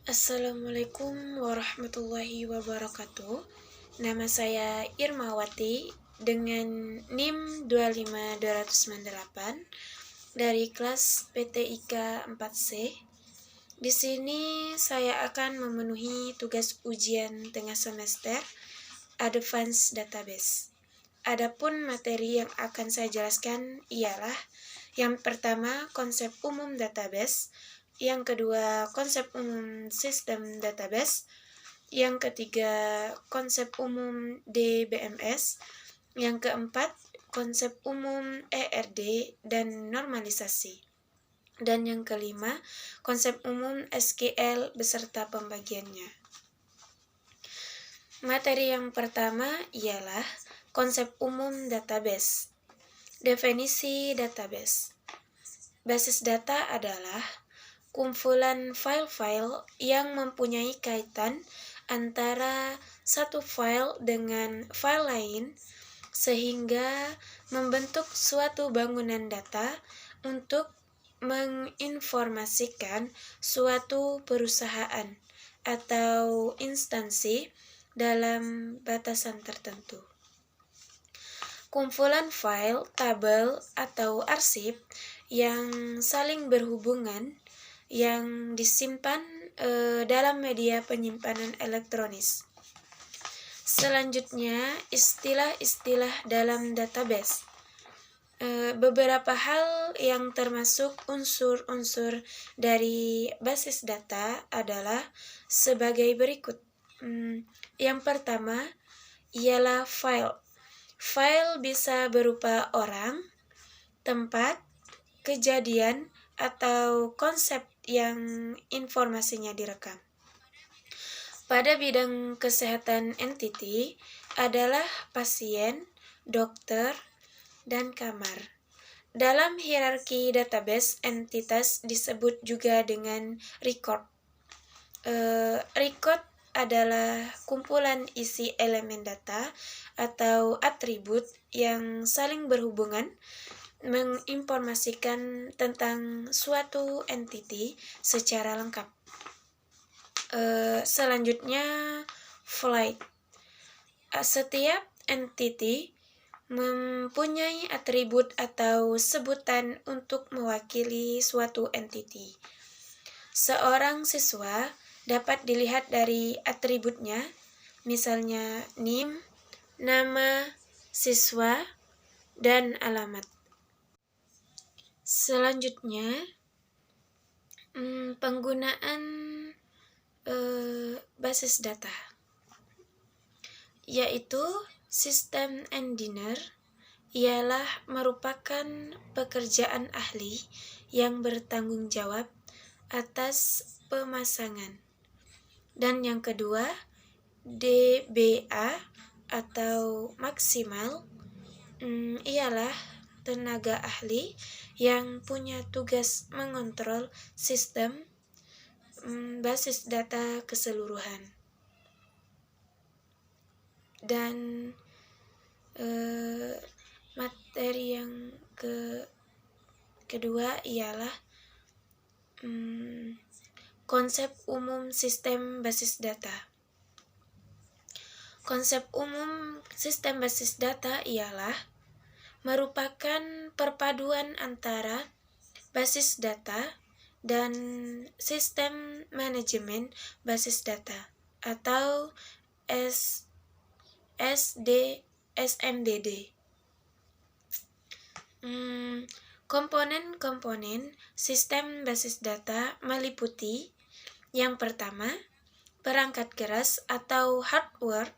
Assalamualaikum warahmatullahi wabarakatuh. Nama saya Irmawati dengan NIM 25298 dari kelas PTIK 4C. Di sini saya akan memenuhi tugas ujian tengah semester Advanced Database. Adapun materi yang akan saya jelaskan ialah yang pertama konsep umum database, yang kedua konsep umum sistem database, yang ketiga konsep umum DBMS, yang keempat konsep umum ERD dan normalisasi, dan yang kelima konsep umum SQL beserta pembagiannya. Materi yang pertama ialah konsep umum database. Definisi database. Basis data adalah kumpulan file-file yang mempunyai kaitan antara satu file dengan file lain sehingga membentuk suatu bangunan data untuk menginformasikan suatu perusahaan atau instansi dalam batasan tertentu. Kumpulan file, tabel, atau arsip yang saling berhubungan yang disimpan dalam media penyimpanan elektronis. Selanjutnya, istilah-istilah dalam database. Beberapa hal yang termasuk unsur-unsur dari basis data adalah sebagai berikut. Yang pertama ialah file. File bisa berupa orang, tempat, kejadian, atau konsep yang informasinya direkam. Pada bidang kesehatan entiti adalah pasien, dokter, dan kamar. Dalam hierarki database, entitas disebut juga dengan record. Record adalah kumpulan isi elemen data atau atribut yang saling berhubungan menginformasikan tentang suatu entiti secara lengkap. Selanjutnya, flight. Setiap entiti mempunyai atribut atau sebutan untuk mewakili suatu entiti. Seorang siswa dapat dilihat dari atributnya, misalnya NIM, nama, siswa, dan alamat. Selanjutnya, penggunaan basis data, yaitu sistem engineer ialah merupakan pekerjaan ahli yang bertanggung jawab atas pemasangan. Dan yang kedua, DBA atau maksimal ialah tenaga ahli yang punya tugas mengontrol sistem basis data keseluruhan. Dan materi yang kedua ialah konsep umum sistem basis data. Konsep umum sistem basis data ialah merupakan perpaduan antara basis data dan sistem manajemen basis data atau SMDD. Komponen-komponen sistem basis data meliputi yang pertama, perangkat keras atau hardware,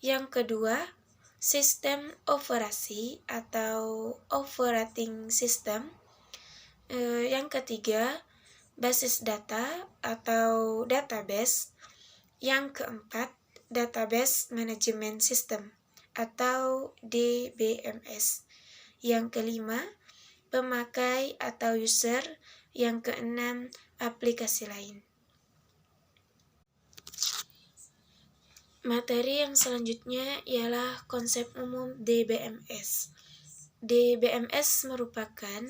yang kedua, sistem operasi atau operating system, yang ketiga, basis data atau database, yang keempat, database management system atau DBMS, yang kelima, pemakai atau user, yang keenam, aplikasi lain. Materi yang selanjutnya ialah konsep umum DBMS. DBMS merupakan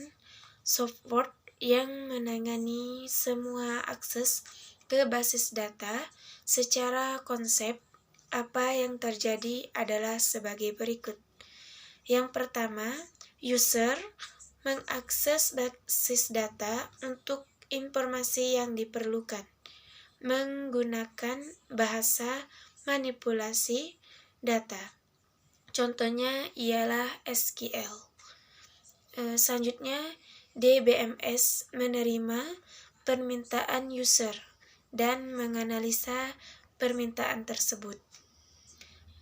software yang menangani semua akses ke basis data. Secara konsep, apa yang terjadi adalah sebagai berikut. Yang pertama, user mengakses basis data untuk informasi yang diperlukan menggunakan bahasa manipulasi data. Contohnya ialah SQL. Selanjutnya, DBMS menerima permintaan user dan menganalisa permintaan tersebut.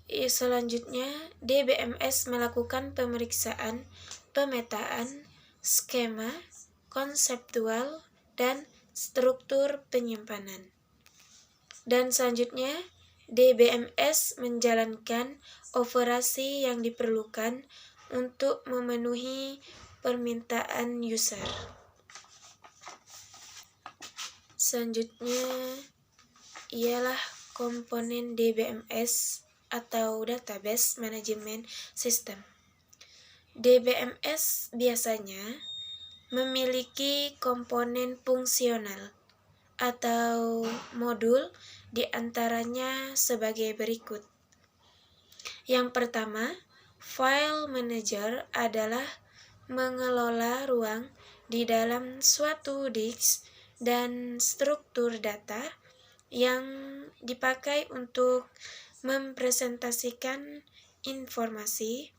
Selanjutnya, DBMS melakukan pemeriksaan, pemetaan, skema, konseptual, dan struktur penyimpanan. Dan selanjutnya, DBMS menjalankan operasi yang diperlukan untuk memenuhi permintaan user. Selanjutnya ialah komponen DBMS atau Database Management System. DBMS biasanya memiliki komponen fungsional atau modul di antaranya sebagai berikut. Yang pertama, file manager adalah mengelola ruang di dalam suatu disk dan struktur data yang dipakai untuk mempresentasikan informasi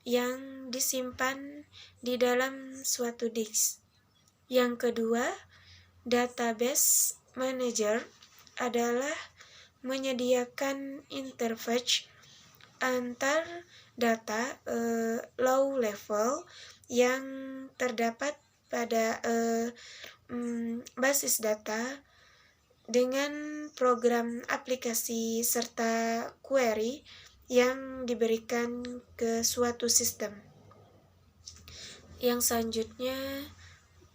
yang disimpan di dalam suatu disk. Yang kedua, database manager adalah menyediakan interface antar data low level yang terdapat pada basis data dengan program aplikasi serta query yang diberikan ke suatu sistem. Yang selanjutnya,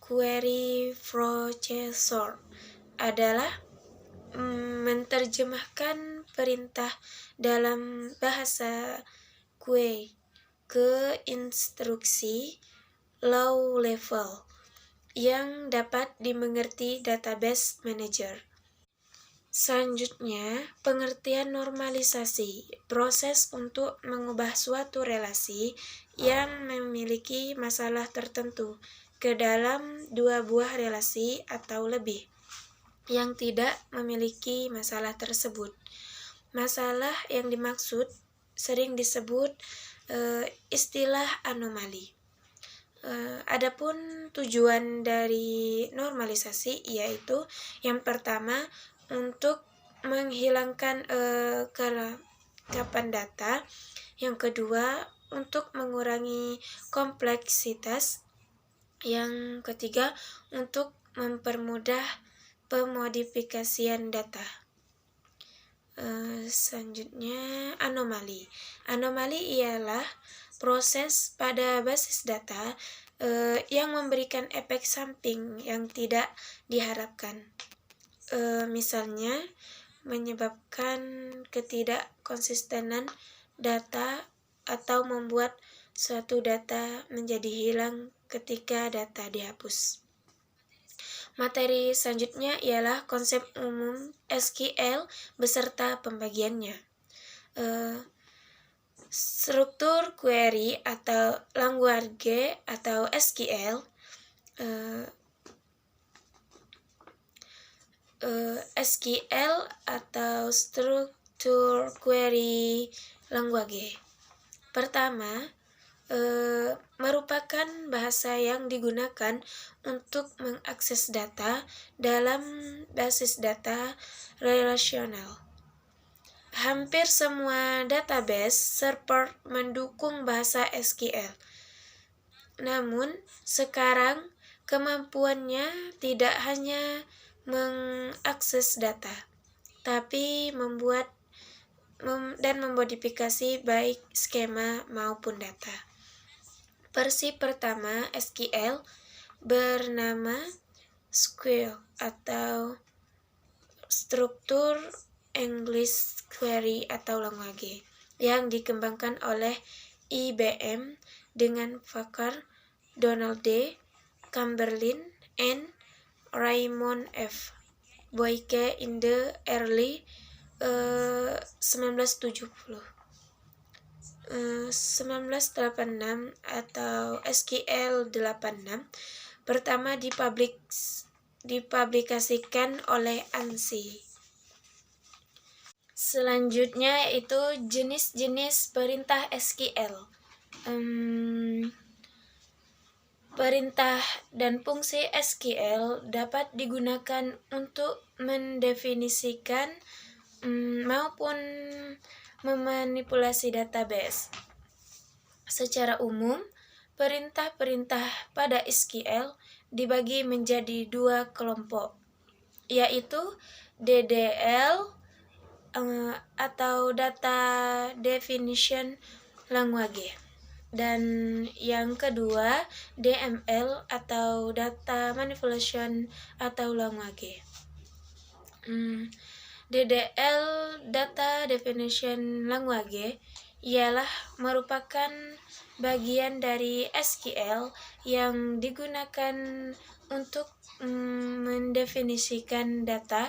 query processor adalah menerjemahkan perintah dalam bahasa query ke instruksi low level yang dapat dimengerti database manager. Selanjutnya, pengertian normalisasi, proses untuk mengubah suatu relasi yang memiliki masalah tertentu ke dalam dua buah relasi atau lebih yang tidak memiliki masalah tersebut. Masalah yang dimaksud sering disebut istilah anomali. Adapun tujuan dari normalisasi yaitu yang pertama untuk menghilangkan kelengkapan data, yang kedua untuk mengurangi kompleksitas, yang ketiga untuk mempermudah pemodifikasian data. Selanjutnya, anomali. Anomali ialah proses pada basis data yang memberikan efek samping yang tidak diharapkan. Misalnya, menyebabkan ketidakkonsistenan data atau membuat suatu data menjadi hilang ketika data dihapus. Materi selanjutnya ialah konsep umum SQL beserta pembagiannya. Struktur query atau language atau SQL. SQL atau struktur query language. Pertama, merupakan bahasa yang digunakan untuk mengakses data dalam basis data relasional. Hampir semua database server mendukung bahasa SQL. Namun, sekarang kemampuannya tidak hanya mengakses data, tapi membuat dan memodifikasi baik skema maupun data. Versi pertama SQL bernama SQL atau struktur English Query atau language yang dikembangkan oleh IBM dengan pakar Donald D. Chamberlain and Raymond F. Boyke in the early 1970. 1986 atau SQL 86 pertama dipublikasikan oleh ANSI. Selanjutnya itu jenis-jenis perintah SQL. Perintah dan fungsi SQL dapat digunakan untuk mendefinisikan maupun memanipulasi database. Secara umum, perintah-perintah pada SQL dibagi menjadi dua kelompok, yaitu DDL atau Data Definition Language, dan yang kedua DML atau Data Manipulation atau Language. DDL Data Definition Language ialah merupakan bagian dari SQL yang digunakan untuk mendefinisikan data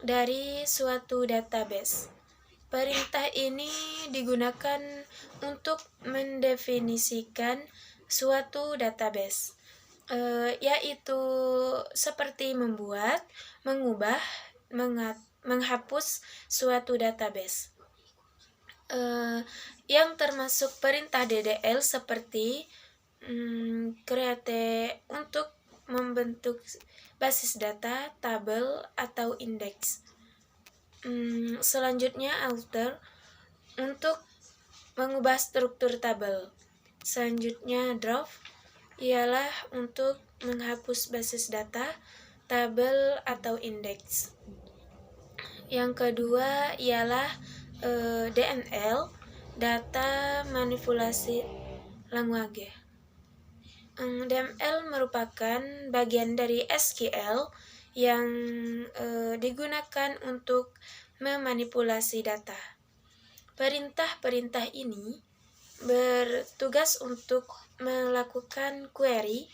dari suatu database. Perintah ini digunakan untuk mendefinisikan suatu database, yaitu seperti membuat, mengubah, menghapus suatu database. Yang termasuk perintah DDL seperti create untuk membentuk basis data, tabel, atau indeks. Selanjutnya alter untuk mengubah struktur tabel. Selanjutnya draft ialah untuk menghapus basis data, tabel, atau indeks. Yang kedua ialah DML, Data Manipulasi Language. DML merupakan bagian dari SQL yang digunakan untuk memanipulasi data. Perintah-perintah ini bertugas untuk melakukan query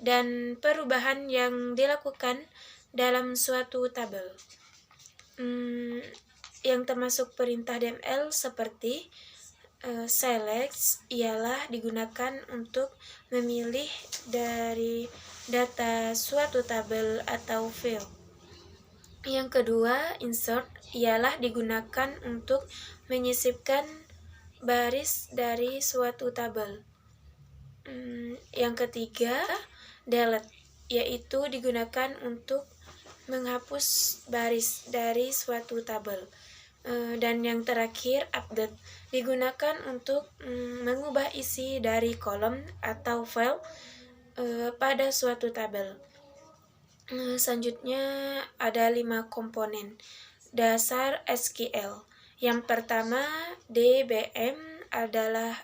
dan perubahan yang dilakukan dalam suatu tabel. Yang termasuk perintah DML seperti select ialah digunakan untuk memilih dari data suatu tabel atau field. Yang kedua, insert ialah digunakan untuk menyisipkan baris dari suatu tabel. Yang ketiga, delete yaitu digunakan untuk menghapus baris dari suatu tabel. Dan yang terakhir, update digunakan untuk mengubah isi dari kolom atau file pada suatu tabel. Selanjutnya ada 5 komponen dasar SQL. Yang pertama, DBM adalah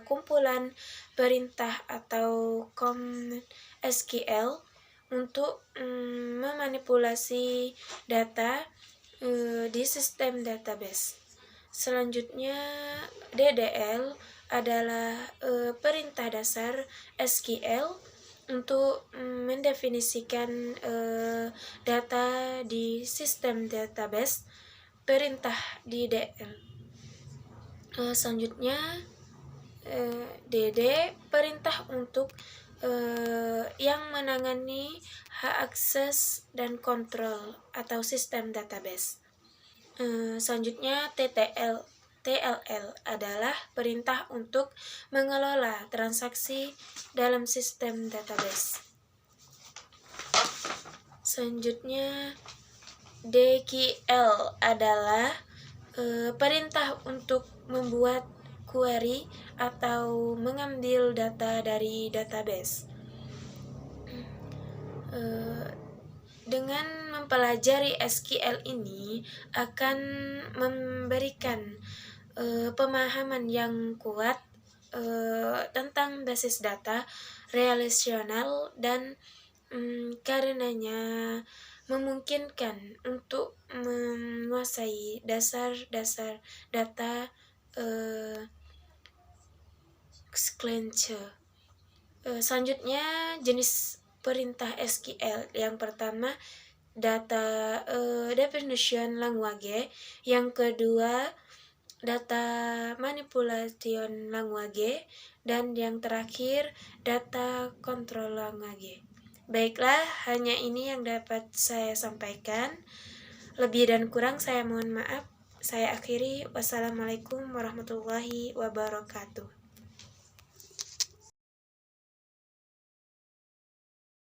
kumpulan perintah atau command SQL untuk memanipulasi data di sistem database. Selanjutnya, DDL adalah perintah dasar SQL untuk mendefinisikan data di sistem database. Perintah DDL. Selanjutnya, DD perintah untuk yang menangani hak akses dan kontrol atau sistem database. Selanjutnya TLL adalah perintah untuk mengelola transaksi dalam sistem database. Selanjutnya DQL adalah perintah untuk membuat query atau mengambil data dari database. Dengan mempelajari SQL ini akan memberikan pemahaman yang kuat tentang basis data relasional dan karenanya memungkinkan untuk menguasai dasar-dasar data Cleanser. Selanjutnya jenis perintah SQL. Yang pertama data definition language, yang kedua data manipulation language, dan yang terakhir data control language. Baiklah, hanya ini yang dapat saya sampaikan. Lebih dan kurang saya mohon maaf. Saya akhiri. Wassalamualaikum warahmatullahi wabarakatuh.